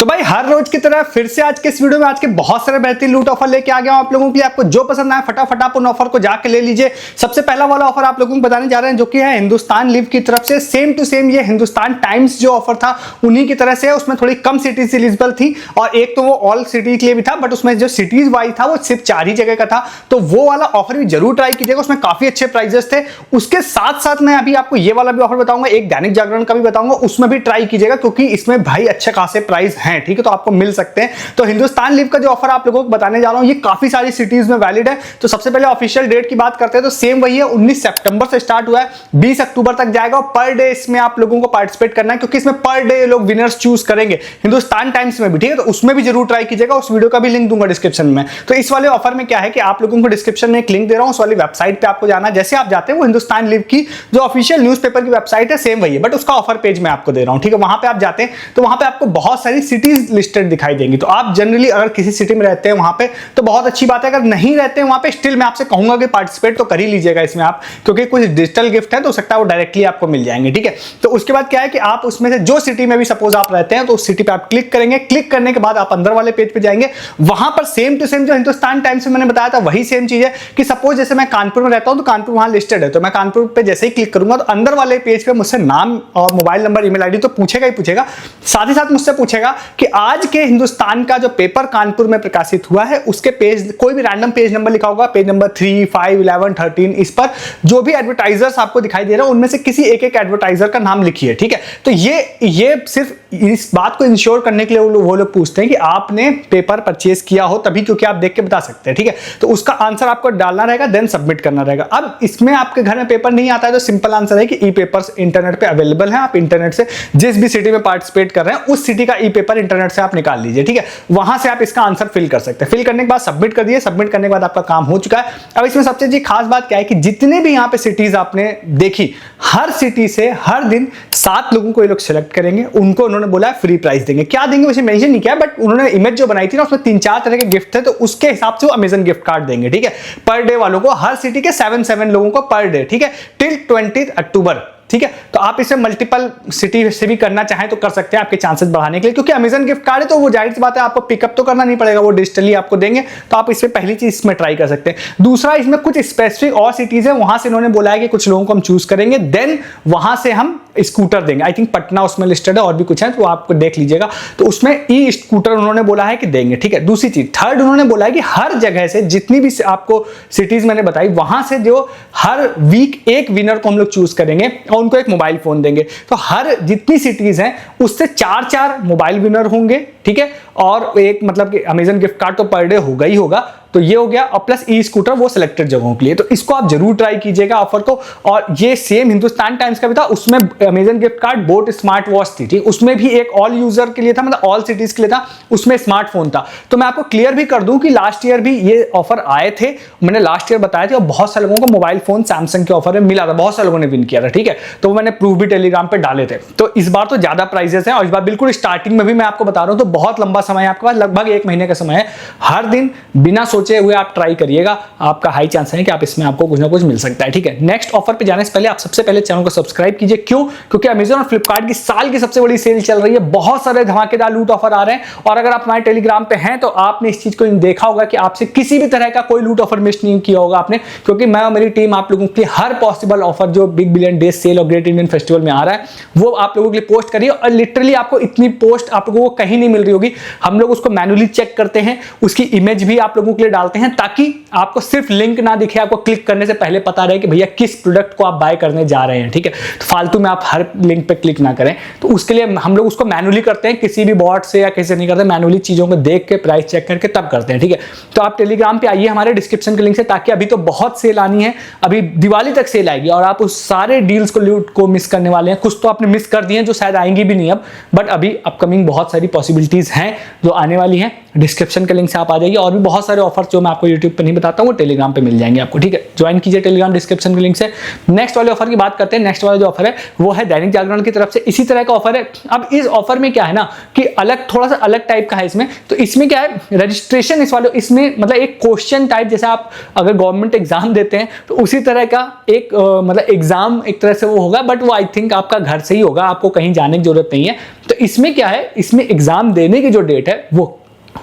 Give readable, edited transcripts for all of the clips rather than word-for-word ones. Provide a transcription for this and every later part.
तो भाई हर रोज की तरह फिर से आज के इस वीडियो में आज के बहुत सारे बेहतरीन लूट ऑफर लेके आ गया हूं आप लोगों के लिए। आपको जो पसंद आए फटाफट आप उन ऑफर को जाके ले लीजिए। सबसे पहला वाला ऑफर आप लोगों को बताने जा रहे हैं जो कि है हिंदुस्तान लिव की तरफ से। सेम टू सेम ये हिंदुस्तान टाइम्स जो ऑफर था उन्हीं की तरह से, उसमें थोड़ी कम सिटीज एलिजिबल थी और एक तो वो ऑल सिटी के लिए भी था, बट उसमें जो सिटीज वाइज था वो सिर्फ 4 ही जगह का था। तो वो वाला ऑफर भी जरूर ट्राई कीजिएगा, उसमें काफी अच्छे प्राइजेस थे। उसके साथ साथ मैं अभी आपको ये वाला भी ऑफर बताऊंगा, एक दैनिक जागरण का भी बताऊंगा, उसमें भी ट्राई कीजिएगा क्योंकि इसमें भाई अच्छे खासे प्राइस हैं, ठीक है, तो आपको मिल सकते हैं। तो हिंदुस्तान लिव का जो ऑफर आप लोगों को बताने जा रहा हूं ये काफी सारी सिटीज में वैलिड है। तो सबसे पहले ऑफिशियल डेट की बात करते हैं तो सेम वही है, 19 सितंबर से स्टार्ट हुआ है, 20 अक्टूबर तक जाएगा। और पर डे इसमें आप लोगों को पार्टिसिपेट करना है क्योंकि इसमें पर डे लोग विनर्स चूज करेंगे। हिंदुस्तान टाइम्स में भी, ठीक है, तो उसमें भी जरूर ट्राई कीजिएगा। उस वीडियो का भी लिंक दूंगा डिस्क्रिप्शन में। तो इस वाले ऑफर में क्या है कि आप लोगों को डिस्क्रिप्शन में एक लिंक दे रहा हूं, उस वाली वेबसाइट पे आपको जाना है। जैसे आप जाते हैं वो हिंदुस्तान लिव की जो ऑफिशियल न्यूज़पेपर की वेबसाइट है सेम वही है, बट उसका ऑफर पेज मैं आपको दे रहा हूं, ठीक है। वहां पे आप जाते हैं तो वहां पे आपको बहुत सारी सिटीज लिस्टेड दिखाई देंगी। तो आप जनरली अगर किसी सिटी में रहते हैं वहां पे तो बहुत अच्छी बात है, अगर नहीं रहते हैं वहां पे स्टिल मैं आपसे कहूंगा कि पार्टिसिपेट तो कर ही लीजिएगा इसमें आप, क्योंकि कुछ डिजिटल गिफ्ट है तो सकता है वो डायरेक्टली आपको मिल जाएंगे, ठीक है। तो उसके बाद क्या है कि आप उसमें से जो सिटी में भी सपोज आप रहते हैं तो उस सिटी पे आप क्लिक करेंगे। क्लिक करने के बाद आप अंदर वाले पेज पे जाएंगे, वहां पर सेम टू सेम जो हिंदुस्तान टाइम्स में मैंने बताया था वही सेम चीज है कि सपोज जैसे मैं कानपुर में रहता हूं तो कानपुर वहां लिस्टेड है, तो मैं कानपुर पे जैसे ही क्लिक करूंगा तो अंदर वाले पेज पे मुझसे नाम और मोबाइल नंबर ईमेल आईडी तो पूछेगा ही पूछेगा, साथ ही साथ मुझसे पूछेगा कि आज के हिंदुस्तान का जो पेपर कानपुर में प्रकाशित हुआ है उसके पेज, कोई भी रैंडम पेज नंबर लिखा होगा, पेज नंबर 3, 5, 11, 13, इस पर जो भी एडवर्टाइजर्स आपको दिखाई दे रहा है उनमें से किसी एक एक एडवर्टाइजर का नाम लिखिए, ठीक है। तो ये सिर्फ इस बात को इंश्योर करने के लिए वो लोग पूछते हैं कि आपने पेपर परचेज किया हो तभी, क्योंकि आप देख के बता सकते हैं, ठीक है। तो उसका आंसर आपको डालना रहेगा, देन सबमिट करना रहेगा। अब इसमें आपके घर में पेपर नहीं आता है तो सिंपल आंसर है कि ई पेपर्स इंटरनेट पे अवेलेबल है। आप इंटरनेट से जिस भी सिटी में पार्टिसिपेट कर रहे हैं उस सिटी का ई पेपर इंटरनेट से आप निकाल लीजिए, ठीक है। वहां से आप इसका आंसर फिल कर सकते हैं। फिल करने के बाद सबमिट कर दिए, सबमिट करने के बाद आपका काम हो चुका है। अब इसमें सबसे जी खास बात क्या है कि जितने भी यहाँ पे सिटीज आपने देखी, हर सिटी से हर दिन 7 लोगों को ये लोग सिलेक्ट करेंगे, उनको उन्होंने बोला है फ्री प्राइस देंगे। क्या देंगे वैसे मेंशन नहीं किया, बट उन्होंने इमेज जो बनाई थी ना उसमें 3-4 तरह के गिफ्ट थे, तो उसके हिसाब से वो अमेजन गिफ्ट कार्ड देंगे, ठीक है। पर डे वालों को, हर सिटी के 7 लोगों को पर डे, ठीक है, टिल 20 अक्टूबर, ठीक है। तो आप इसे मल्टीपल सिटी से भी करना चाहें तो कर सकते हैं आपके चांसेस बढ़ाने के लिए, क्योंकि अमेजन गिफ्ट कार्ड है तो वो जाहिर सी बात है आपको पिकअप तो करना नहीं पड़ेगा, वो डिजिटली आपको देंगे। तो आप इसमें पहली चीज इसमें ट्राई कर सकते हैं। दूसरा, इसमें कुछ स्पेसिफिक और सिटीज है, वहां से इन्होंने बोला है कि कुछ लोगों को हम चूज करेंगे, देन वहां से हम स्कूटर देंगे। आई थिंक पटना उसमें लिस्टेड है और भी कुछ है तो आपको देख लीजिएगा। तो उसमें ई स्कूटर उन्होंने बोला है कि देंगे, ठीक है। दूसरी चीज, थर्ड उन्होंने बोला है कि हर जगह से जितनी भी आपको सिटीज मैंने बताई वहां से जो हर वीक एक विनर को हम लोग चूज करेंगे और उनको एक मोबाइल फोन देंगे। तो हर जितनी सिटीज हैं उससे 4 मोबाइल विनर होंगे, ठीक है। और एक मतलब कि अमेजन गिफ्ट कार्ड तो पर डे होगा ही होगा, तो ये हो गया, और प्लस ई स्कूटर वो सिलेक्टेड जगहों के लिए। तो इसको आप जरूर ट्राई कीजिएगा ऑफर को। और ये सेम हिंदुस्तान टाइम्स का भी था, उसमें Amazon gift card boat smart watch थी, ठीक, उसमें भी एक ऑल यूजर के लिए था, मतलब ऑल सिटीज के लिए था, उसमें स्मार्टफोन था। तो मैं आपको क्लियर भी कर दूं कि लास्ट ईयर भी ये ऑफर आए थे, मैंने लास्ट ईयर बताया था, और बहुत सारे लोगों को मोबाइल फोन सैमसंग के ऑफर में मिला था, बहुत सारे लोगों ने विन किया था, ठीक है। तो मैंने प्रूफ भी टेलीग्राम पे डाले थे। तो इस बार तो ज्यादा प्राइजेस हैं और इस बार बिल्कुल स्टार्टिंग में भी मैं आपको बता रहा हूं, तो बहुत लंबा समय है आपके पास, लगभग 1 महीने का समय है। हर दिन बिना सोचे हुए आप ट्राई करिएगा, आपका हाई चांस है कि आप इसमें आपको कुछ ना कुछ मिल सकता है, ठीक है। नेक्स्ट ऑफर पे जाने से पहले आप सबसे पहले चैनल को सब्सक्राइब कीजिए। क्यों? क्योंकि अमेजन और फ्लिपकार्ट की साल की सबसे बड़ी सेल चल रही है, बहुत सारे धमाकेदार लूट ऑफर आ रहे हैं। और अगर आप हमारे टेलीग्राम पे हैं तो आपने इस चीज को देखा होगा कि आपसे किसी भी तरह का कोई लूट ऑफर मिस नहीं किया होगा आपने, क्योंकि मैं और मेरी टीम आप लोगों के लिए हर पॉसिबल ऑफर जो बिग बिलियन डेज सेल और ग्रेट इंडियन फेस्टिवल में आ रहा है वो आप लोगों के लिए पोस्ट करिए। और लिटरली आपको इतनी पोस्ट आप लोगों को कहीं नहीं मिल रही होगी, हम लोग उसको मैन्युअली चेक करते हैं, उसकी इमेज भी आप लोगों के लिए डालते हैं ताकि आपको सिर्फ लिंक ना दिखे, आपको क्लिक करने से पहले पता रहे कि भैया किस प्रोडक्ट को आप बाय करने जा रहे हैं, ठीक है। तो फालतू में आप हर लिंक पे क्लिक ना करें। तो उसके लिए हम लोग उसको मैन्युअली करते हैं, किसी भी बॉट से या किसी से नहीं करते, मैन्युअली चीजों को देख के प्राइस चेक करके तब करते हैं, ठीक है। तो आप टेलीग्राम पे आइए हमारे डिस्क्रिप्शन के लिंक से, ताकि अभी तो बहुत सेल आनी है, अभी दिवाली तक सेल आएगी और आप उस सारे डील्स को मिस करने वाले हैं। कुछ तो आपने मिस कर दिए हैं जो शायद आएंगी भी नहीं अब, बट अभी अपकमिंग बहुत सारी पॉसिबिलिटीज हैं जो आने वाली हैं। डिस्क्रिप्शन के लिंक से आप आ जाइए, और भी बहुत सारे ऑफर ऑफर जो मैं आपको यूट्यूब पे नहीं बताता हूँ वो टेलीग्राम पे मिल जाएंगे आपको, ठीक है। ज्वाइन कीजिए टेलीग्राम, डिस्क्रिप्शन के लिंक से। नेक्स्ट वाले ऑफर की बात करते हैं। नेक्स्ट वाला जो ऑफर है वो है दैनिक जागरण की तरफ से, इसी तरह का ऑफर है। अब इस ऑफर में क्या है ना कि अलग, थोड़ा सा अलग टाइप का है इसमें। तो इसमें क्या है, रजिस्ट्रेशन इस वाले, इसमें मतलब एक क्वेश्चन टाइप, जैसे आप अगर गवर्नमेंट एग्जाम देते हैं तो उसी तरह का एक मतलब एग्जाम एक तरह से वो होगा, बट वो आई थिंक आपका घर से ही होगा, आपको कहीं जाने की जरूरत नहीं है। तो इसमें क्या है, इसमें एग्जाम देने की जो डेट है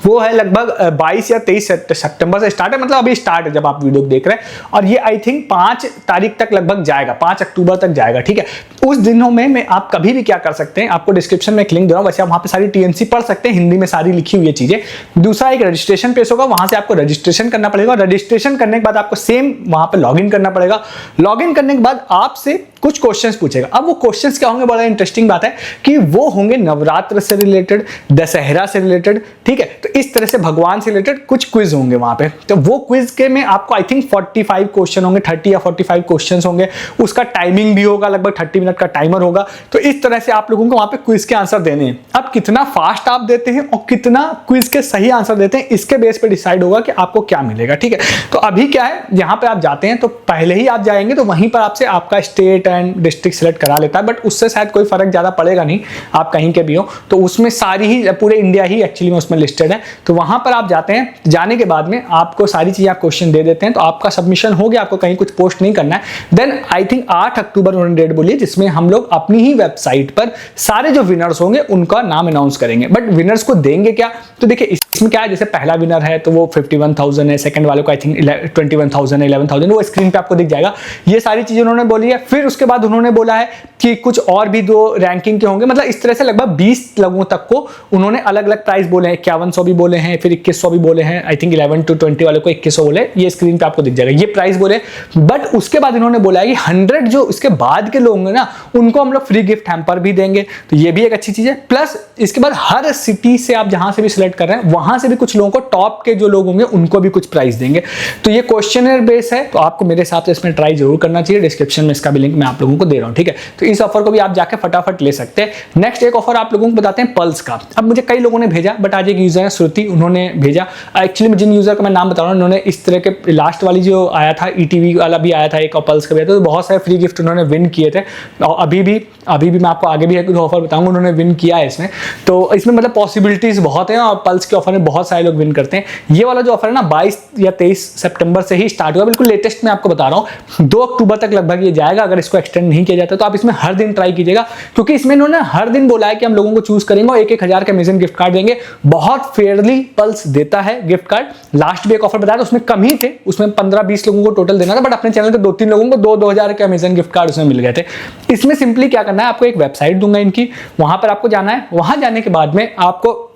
वो है लगभग 22 या 23 सितंबर से स्टार्ट है, मतलब अभी स्टार्ट है जब आप वीडियो देख रहे हैं। और ये आई थिंक 5 तारीख तक लगभग जाएगा, 5 अक्टूबर तक जाएगा, ठीक है। उस दिनों में आप कभी भी क्या कर सकते हैं, आपको डिस्क्रिप्शन में एक लिंक दे रहा हूं, वैसे आप वहां पे सारी टीएनसी पढ़ सकते हैं, हिंदी में सारी लिखी हुई है चीजें। दूसरा एक रजिस्ट्रेशन पेज होगा, वहां से आपको रजिस्ट्रेशन करना पड़ेगा। रजिस्ट्रेशन करने के बाद आपको सेम वहां पर लॉग इन करना पड़ेगा। लॉग इन करने के बाद आपसे कुछ क्वेश्चंस पूछेगा। अब वो क्वेश्चंस क्या होंगे, बड़ा इंटरेस्टिंग बात है कि वो होंगे नवरात्र से रिलेटेड, दशहरा से रिलेटेड, ठीक है। तो इस तरह से भगवान से रिलेटेड कुछ क्विज होंगे वहां पे। तो वो क्विज के में आपको आई थिंक 45 क्वेश्चन होंगे, 30 या 45 क्वेश्चन होंगे। उसका टाइमिंग भी होगा, लगभग 30 मिनट का टाइमर होगा। तो इस तरह से आप लोगों को वहां पे क्विज के आंसर देने हैं। अब कितना फास्ट आप देते हैं और कितना क्विज के सही आंसर देते हैं, इसके बेस पे डिसाइड होगा कि आपको क्या मिलेगा, ठीक है। तो अभी क्या है, यहाँ पे आप जाते हैं तो पहले ही आप जाएंगे तो वहीं पर आपसे आपका स्टेट एंड डिस्ट्रिक्ट सेलेक्ट करा लेता है, बट उससे शायद कोई फर्क ज्यादा पड़ेगा नहीं, आप कहीं के भी हो। तो उसमें सारी ही, पूरे इंडिया ही एक्चुअली में उसमें लिस्टेड है। तो वहां पर आप जाते हैं, जाने के बाद में आपको सारी चीजें, आप क्वेश्चन दे देते हैं, तो आपका सबमिशन हो गया, आपको कहीं कुछ पोस्ट नहीं करना है। देन आई थिंक 8 अक्टूबर उन्होंने डेट बोली, जिसमें हम लोग अपनी ही वेबसाइट पर सारे जो विनर्स होंगे उनका नाम अनाउंस करेंगे। बट विनर्स को देंगे क्या, तो देखिए इसमें क्या है, जैसे पहला विनर है तो वो 51,000 है, सेकंड वाले को आई थिंक 21,000 है, 11,000, वो स्क्रीन पे आपको दिख जाएगा। ये सारी चीजें उन्होंने बोली है। फिर उसके बाद उन्होंने बोला है कि कुछ और भी 2 रैंकिंग के होंगे, मतलब इस तरह से लगभग 20 लोगों तक को उन्होंने अलग अलग प्राइस बोले हैं। 5100 भी बोले हैं, फिर 2100 भी बोले हैं, आई थिंक 11 to 20 वाले को 2100 बोले, ये स्क्रीन पे आपको दिख जाएगा, ये प्राइस बोले। बट उसके बाद इन्होंने बोला है कि 100 जो इसके बाद के लोग होंगे ना, उनको हम लोग फ्री गिफ्ट हैम्पर भी देंगे। तो ये भी एक अच्छी चीज है। प्लस इसके बाद हर सिटी से आप जहां से भी सिलेक्ट कर रहे हैं, वहां से भी कुछ लोगों को, टॉप के जो लोग होंगे उनको भी कुछ प्राइस देंगे। तो ये क्वेश्चनर बेस है, तो आपको मेरे हिसाब से इसमें ट्राई जरूर करना चाहिए। डिस्क्रिप्शन में इसका भी लिंक मैं आप लोगों को दे रहा हूं, ठीक है। तो इस ऑफर को भी आप जाके फटाफट ले सकते हैं। नेक्स्ट एक ऑफर आप लोगों को बताते हैं पल्स का। अब मुझे कई लोगों ने भेजा, बट आज एक यूजर है श्रुति, उन्होंने भेजा। एक्चुअली जिन यूजर का मैं नाम बता रहा हूं, उन्होंने इस तरह के लास्ट वाली जो आया था, ईटीवी वाला भी आया था एक, और पल्स का भी आया था, तो बहुत सारे फ्री गिफ्ट उन्होंने विन किए थे। और अभी भी मैं आपको आगे भी एक ऑफर बताऊंगा, उन्होंने विन किया है इसमें। तो इसमें मतलब पॉसिबिलिटीज बहुत है, और पल्स के ऑफर में बहुत सारे लोग विन करते हैं। ये वाला जो ऑफर है ना 22 या 23 सितंबर से ही स्टार्ट हुआ, बिल्कुल लेटेस्ट मैं आपको बता रहा हूं। 2 अक्टूबर तक लगभग ये जाएगा, अगर इसको एक्सटेंड नहीं किया जाता तो आप इसमें हर दिन ट्राई कीजिएगा, क्योंकि इसमें इन्होंने हर दिन बोला है कि हम लोगों को चूज करेंगे और 1-1 हजार के अमेजन गिफ्ट कार्ड देंगे। बहुत फेयरली पल्स देता है गिफ्ट कार्ड। लास्ट भी एक ऑफर बताया था, उसमें कम ही थे, उसमें 15-20 लोगों को टोटल देना था, बट अपने चैनल के 2-3 लोगों को 2-2 हजार के अमेजन गिफ्ट कार्ड उसमें मिल गए थे। इसमें सिंपली क्या करना है, आपको एक वेबसाइट दूंगा इनकी, वहां पर आपको जाना है। वहां जाने के बाद में आपको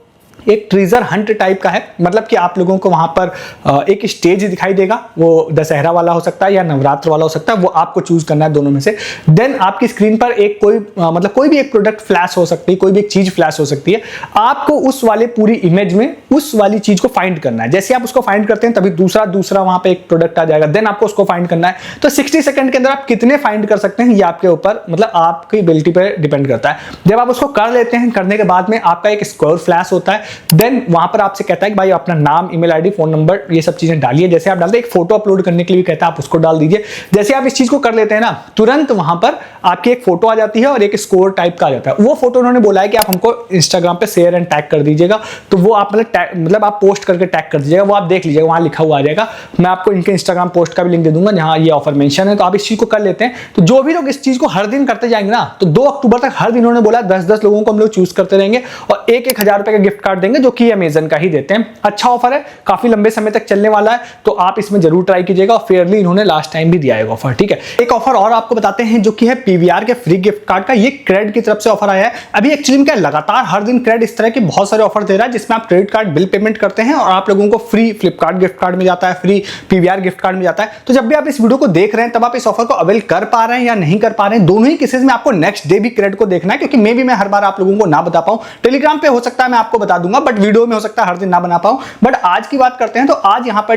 एक ट्रेजर हंट टाइप का है, मतलब कि आप लोगों को वहां पर एक स्टेज दिखाई देगा, वो दशहरा वाला हो सकता है या नवरात्र वाला हो सकता है, वो आपको चूज करना है दोनों में से। देन आपकी स्क्रीन पर एक मतलब कोई भी एक प्रोडक्ट फ्लैश हो सकती है, कोई भी एक चीज फ्लैश हो सकती है। आपको उस वाले पूरी इमेज में उस वाली चीज को फाइंड करना है। जैसे आप उसको फाइंड करते हैं तभी दूसरा वहां पे एक प्रोडक्ट आ जाएगा, देन आपको उसको फाइंड करना है। तो 60 सेकंड के अंदर आप कितने फाइंड कर सकते हैं, ये आपके ऊपर, मतलब आपकी एबिलिटी पे डिपेंड करता है। जब आप उसको कर लेते हैं, करने के बाद में आपका एक स्कोर फ्लैश होता है। देन वहां पर आपसे कहता है कि भाई अपना नाम, ईमेल आईडी, फोन नंबर, ये सब चीजें डालिए। जैसे आप डालते हैं, एक फोटो अपलोड करने के लिए भी कहता है, आप उसको डाल दीजिए। जैसे आप इस चीज को कर लेते हैं ना, तुरंत वहां पर आपकी एक फोटो आ जाती है और एक स्कोर टाइप का आ जाता है। वो फोटो उन्होंने बोला है कि आप हमको इंस्टाग्राम पे शेयर एंड टैग कर दीजिएगा। तो वो आप मतलब आप पोस्ट करके टैग कर दीजिएगा, वो आप देख लीजिएगा, वहां लिखा हुआ आ जाएगा। मैं आपको इनके इंस्टाग्राम पोस्ट का भी लिंक दे दूंगा जहां ये ऑफर मेंशन है। तो आप इस चीज को कर लेते हैं। तो जो भी लोग इस चीज को हर दिन करते जाएंगे ना, तो 2 अक्टूबर तक हर दिन उन्होंने बोला 10-10 लोगों को हम लोग चूज करते रहेंगे और 1-1 हजार रुपए का गिफ्ट कार्ड देंगे, जो कि अमेजन का ही देते हैं। अच्छा ऑफर है, काफी लंबे समय तक चलने वाला है, तो आप इसमें जरूर ट्राई कीजिएगा। और फेयरली इन्होंने लास्ट टाइम भी दिया है ऑफर, ठीक है। एक ऑफर और आपको बताते हैं जो कि है पीवीआर के फ्री गिफ्ट कार्ड का। ये क्रेड की तरफ से ऑफर आया है। अभी एक्चुअली में क्या, लगातार हर दिन क्रेड इस तरह के बहुत सारे ऑफर दे रहा है, जिसमें आप क्रेडिट कार्ड बिल पेमेंट करते हैं और आप लोगों को फ्री फ्लिपकार्ट गिफ्ट कार्ड मिल जाता है, फ्री पीवीआर गिफ्ट कार्ड मिल जाता है। तो जब भी आप इस वीडियो को देख रहे हैं, तब आप इस ऑफर को अवेल कर पा रहे हैं या नहीं कर पा रहे हैं, दोनों ही केसेस में आपको नेक्स्ट डे भी क्रेड को देखना है, क्योंकि मे भी मैं हर बार आप लोगों को ना बता पाऊं। टेलीग्राम पे हो सकता है मैं आपको बता दूंगा, दूंगा, बट वीडियो में हो सकता है हर दिन ना बना पाऊं। बट आज की बात करते हैं, तो आज यहाँ पर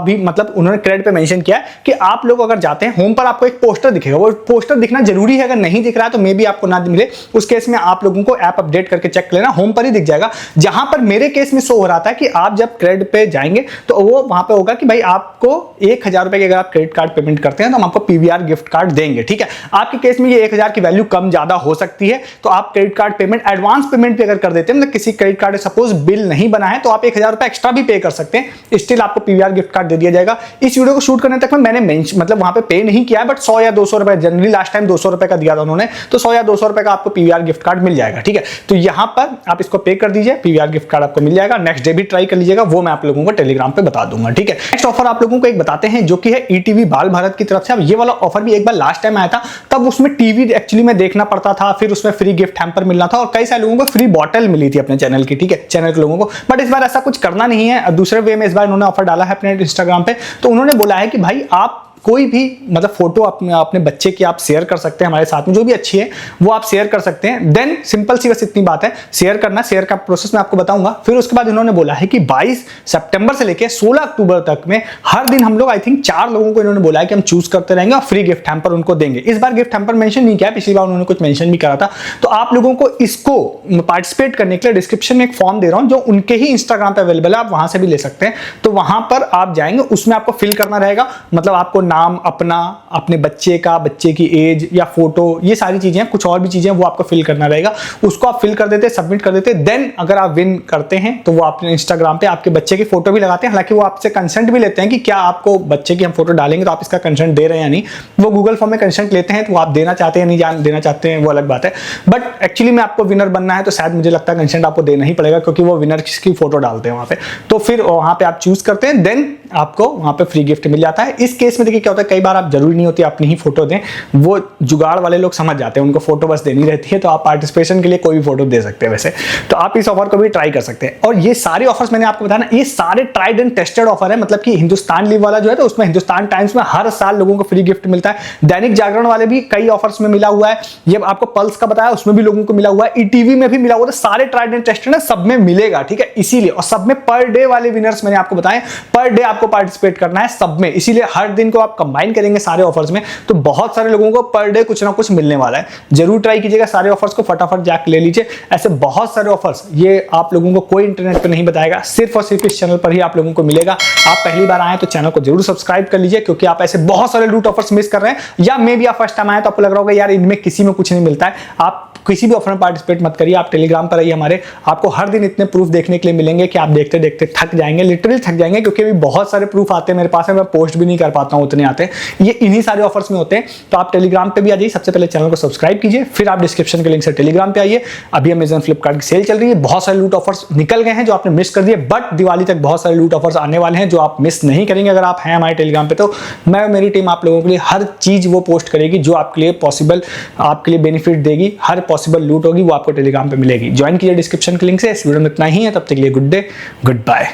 भी मतलब उन्होंने क्रेडिट पे मेंशन किया है कि आप लोग अगर जाते हैं होम पर आपको एक पोस्टर दिखेगा, वो पोस्टर दिखना जरूरी है, अगर नहीं दिख रहा है तो मे भी आपको ना मिले, उस केस में आप लोगों को ऐप अपडेट करके चेक कर लेना, होम पर ही दिख जाएगा। जहां पर मेरे केस में शो हो रहा था कि आप जब क्रेडिट पे जाएंगे तो वो वहां पे होगा कि भाई आपको 1000 रुपए की अगर आप क्रेडिट कार्ड पेमेंट करते हैं तो हम आपको पीवीआर गिफ्ट कार्ड देंगे, ठीक है। आपके केस में ये 1000 की वैल्यू कम ज्यादा हो सकती है, तो आप credit card payment advance payment भी अगर कर देते हैं, मतलब किसी क्रेडिट कार्ड सपोज बिल नहीं बना है तो आप 1000 रुपए एक्स्ट्रा भी पे कर सकते हैं, स्टिल आपको पीवीआर गिफ्ट कार्ड दे दिया जाएगा। इस वीडियो को शूट करने तक में मैंने मतलब वहां पे पे नहीं किया, बट 100 या 200 रुपए, जनरली लास्ट टाइम 200 रुपए का दिया था उन्होंने, तो 100 या 200 रुपए का आपको पीवीआर गिफ्ट कार्ड मिल जाएगा, ठीक है। तो यहां पर आप इसको पे कर दीजिए, पीवीआर गिफ्ट कार्ड आपको मिल जाएगा। नेक्स्ट डे भी ट्राई कर लीजिएगा, वो मैं आप लोगों को टेलीग्राम पे बता दूंगा, ठीक है। नेक्स्ट ऑफर आप लोगों को एक बताते हैं जो कि है ईटीवी बाल भारत की तरफ से। अब ये वाला ऑफर भी एक बार लास्ट टाइम आया था, तब उसमें टीवी एक्चुअली में देखना पड़ता था, फिर उसमें फ्री गिफ्ट हैम्पर मिलना था और कई सारे लोगों को फ्री बॉटल मिली थी अपने चैनल की, ठीक है, चैनल के लोगों को। बट इस बार ऐसा कुछ करना नहीं है, दूसरे वे में इस बार उन्होंने ऑफर डाला है अपने इंस्टाग्राम पे। तो उन्होंने बोला है कि भाई आप कोई भी मतलब फोटो अपने बच्चे की आप शेयर कर सकते हैं हमारे साथ में, जो भी अच्छी है वो आप शेयर कर सकते हैं। देन सिंपल सी बस इतनी बात है, शेयर करना, शेयर का प्रोसेस मैं आपको बताऊंगा। फिर उसके बाद इन्होंने बोला है कि 22 सितंबर से लेकर 16 अक्टूबर तक में हर दिन हम लोग आई थिंक 4 लोगों को इन्होंने बोला है कि हम चूज करते रहेंगे और फ्री गिफ्ट हैम्पर उनको देंगे। इस बार गिफ्ट हैम्पर मेंशन नहीं किया, पिछली बार उन्होंने कुछ मेंशन भी करा था। तो आप लोगों को इसको पार्टिसिपेट करने के लिए डिस्क्रिप्शन में एक फॉर्म दे रहा हूं जो उनके ही इंस्टाग्राम पे अवेलेबल है, आप वहां से भी ले सकते हैं। तो वहां पर आप जाएंगे, उसमें आपको फिल करना रहेगा, मतलब आपको नाम अपना, अपने बच्चे का, बच्चे की एज या फोटो, ये सारी चीजें, कुछ और भी चीजें वो आपको फिल करना रहेगा। उसको आप फिल कर देते, सबमिट कर देते। देन अगर आप विन करते हैं तो वो अपने इंस्टाग्राम पे आपके बच्चे की फोटो भी लगाते हैं। हालांकि वो आपसे कंसेंट भी लेते हैं कि क्या आपको बच्चे की हम फोटो डालेंगे तो आप इसका कंसेंट दे रहे हैं या नहीं। वो गूगल फॉर्म में कंसेंट लेते हैं, तो आप देना चाहते हैं नहीं देना चाहते हैं वो अलग बात है। बट एक्चुअली में आपको विनर बनना है तो शायद मुझे लगता है कंसेंट आपको देना ही पड़ेगा, क्योंकि वो विनर की फोटो डालते हैं वहां पे। तो फिर वहां पे आप चूज करते हैं, देन आपको वहां पे फ्री गिफ्ट मिल जाता है। इस केस में देखिए क्या होता है, कई बार आप जरूरी नहीं होती अपनी ही फोटो दें, वो जुगाड़ वाले लोग समझ जाते हैं, उनको फोटो बस देनी रहती है। तो आप पार्टिसिपेशन के लिए कोई भी फोटो दे सकते हैं वैसे। तो आप इस ऑफर को भी ट्राई कर सकते हैं। और ये सारे ऑफर्स मैंने आपको बताया ना, ये सारे ट्राइड एंड टेस्टेड ऑफर है। मतलब कि हिंदुस्तान लिव वाला जो है तो उसमें हिंदुस्तान टाइम्स में हर साल लोगों को फ्री गिफ्ट मिलता है। दैनिक जागरण वाले भी कई ऑफर्स में मिला हुआ है। ये आपको पल्स का बताया, उसमें भी लोगों को मिला हुआ है। ईटीवी में भी मिला हुआ है। तो सारे ट्राइड एंड टेस्टेड है, सब में मिलेगा, ठीक है। इसीलिए, और सब में पर डे वाले विनर्स मैंने आपको बताए, पर डे आपको पार्टिसिपेट करना है सब में। इसीलिए हर दिन को आप कंबाइन करेंगे सारे ऑफर्स में, तो बहुत सारे लोगों को पर डे कुछ ना कुछ मिलने वाला है। जरूर ट्राई कीजिएगा, सारे ऑफर्स को फटाफट जाके ले लीजिए। ऐसे बहुत सारे ऑफर्स ये आप लोगों को कोई इंटरनेट पे नहीं बताएगा, सिर्फ और सिर्फ इस चैनल पर ही आप लोगों को मिलेगा। आप पहली बार आए तो चैनल को जरूर सब्सक्राइब कर लीजिए, क्योंकि आप ऐसे बहुत सारे लूट ऑफर्स मिस कर रहे हैं। या मे बी आप फर्स्ट टाइम आए तो आपको लग रहा होगा यार इनमें किसी में कुछ नहीं मिलता है। आप किसी भी ऑफर में पार्टिसिपेट मत करिए, आप टेलीग्राम पर आइए हमारे, आपको हर दिन इतने प्रूफ देखने के लिए मिलेंगे कि आप देखते देखते थक जाएंगे, लिटरली थक जाएंगे। क्योंकि अभी बहुत सारे प्रूफ आते हैं मेरे पास है, मैं पोस्ट भी नहीं कर पाता हूं, उतने आते हैं। ये इन्हीं सारे ऑफर्स में होते हैं। तो आप टेलीग्राम पे भी आ जाइए, सबसे पहले चैनल को सब्सक्राइब कीजिए, फिर आप डिस्क्रिप्शन के लिंक से टेलीग्राम पे आइए। अभी अमेजन फ्लिपकार्ट की सेल चल रही है, बहुत सारे लूट ऑफर्स निकल गए हैं जो आपने मिस कर दिए, बट दिवाली तक बहुत सारे लूट ऑफर्स आने वाले हैं जो आप मिस नहीं करेंगे अगर आप हैं हमारे टेलीग्राम पे। तो मैं, मेरी टीम आप लोगों के लिए हर चीज वो पोस्ट करेगी जो आपके लिए पॉसिबल, आपके लिए बेनिफिट देगी। हर पॉसिबल लूट होगी वो आपको टेलीग्राम पे मिलेगी। ज्वाइन कीजिए डिस्क्रिप्शन के लिंक से। इस वीडियो में इतना ही है, तब तक के लिए गुड डे, गुड बाय।